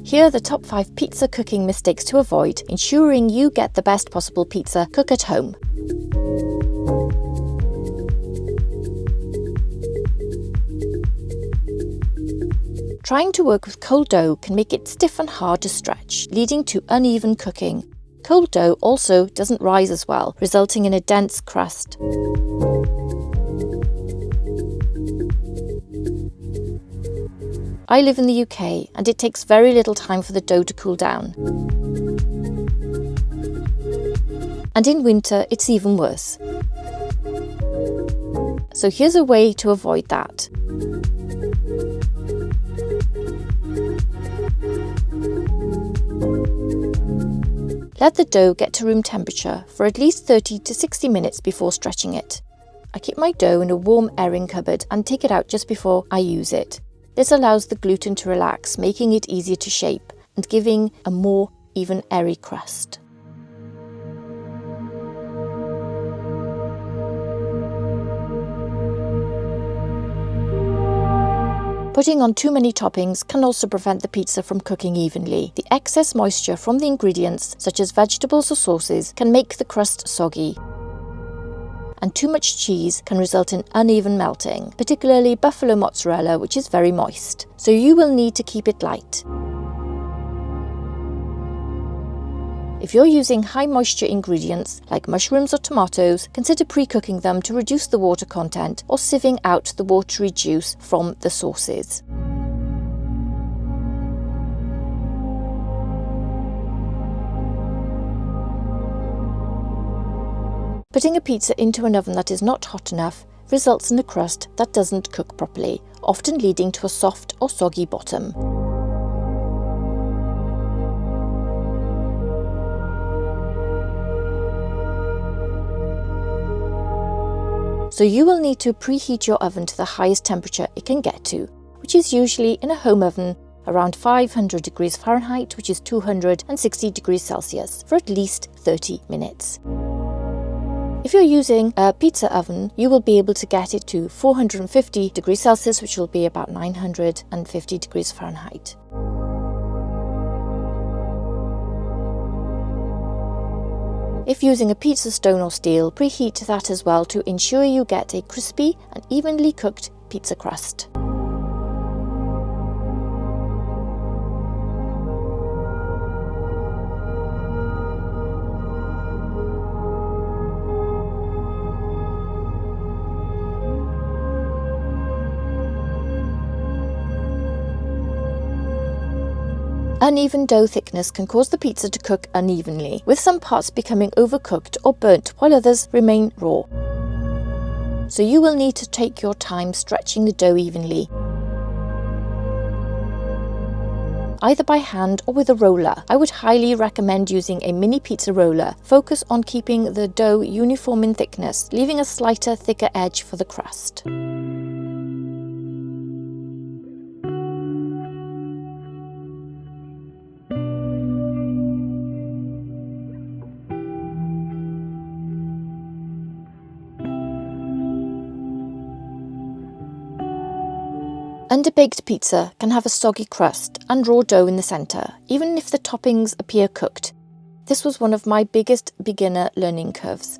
Here are the top 5 pizza cooking mistakes to avoid, ensuring you get the best possible pizza cook at home. Trying to work with cold dough can make it stiff and hard to stretch, leading to uneven cooking. Cold dough also doesn't rise as well, resulting in a dense crust. I live in the UK and it takes very little time for the dough to cool down. And in winter it's even worse. So here's a way to avoid that. Let the dough get to room temperature for at least 30 to 60 minutes before stretching it. I keep my dough in a warm airing cupboard and take it out just before I use it. This allows the gluten to relax, making it easier to shape and giving a more even airy crust. Putting on too many toppings can also prevent the pizza from cooking evenly. The excess moisture from the ingredients, such as vegetables or sauces, can make the crust soggy. And too much cheese can result in uneven melting, particularly buffalo mozzarella, which is very moist. So you will need to keep it light. If you're using high moisture ingredients like mushrooms or tomatoes, consider pre-cooking them to reduce the water content or sieving out the watery juice from the sauces. Putting a pizza into an oven that is not hot enough results in a crust that doesn't cook properly, often leading to a soft or soggy bottom. So you will need to preheat your oven to the highest temperature it can get to, which is usually in a home oven around 500 degrees Fahrenheit, which is 260 degrees Celsius, for at least 30 minutes. If you're using a pizza oven, you will be able to get it to 450 degrees Celsius, which will be about 950 degrees Fahrenheit. If using a pizza stone or steel, preheat that as well to ensure you get a crispy and evenly cooked pizza crust. Uneven dough thickness can cause the pizza to cook unevenly, with some parts becoming overcooked or burnt while others remain raw. So you will need to take your time stretching the dough evenly, either by hand or with a roller. I would highly recommend using a mini pizza roller. Focus on keeping the dough uniform in thickness, leaving a slighter, thicker edge for the crust. Underbaked pizza can have a soggy crust and raw dough in the centre, even if the toppings appear cooked. This was one of my biggest beginner learning curves.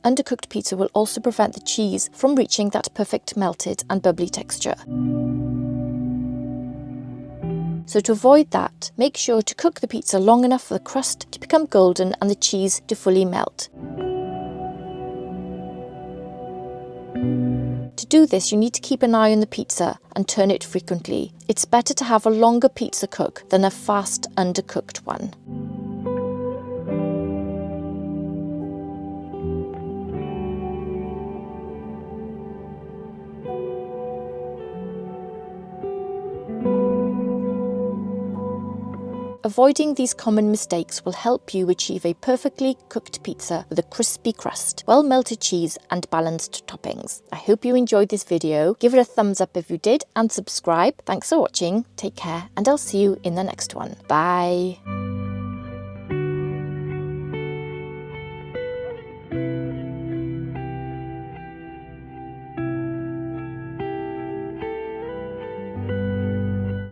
Undercooked pizza will also prevent the cheese from reaching that perfect melted and bubbly texture. So to avoid that, make sure to cook the pizza long enough for the crust to become golden and the cheese to fully melt. To do this, you need to keep an eye on the pizza and turn it frequently. It's better to have a longer pizza cook than a fast, undercooked one. Avoiding these common mistakes will help you achieve a perfectly cooked pizza with a crispy crust, well-melted cheese and balanced toppings. I hope you enjoyed this video. Give it a thumbs up if you did and subscribe. Thanks for watching, take care, and I'll see you in the next one. Bye!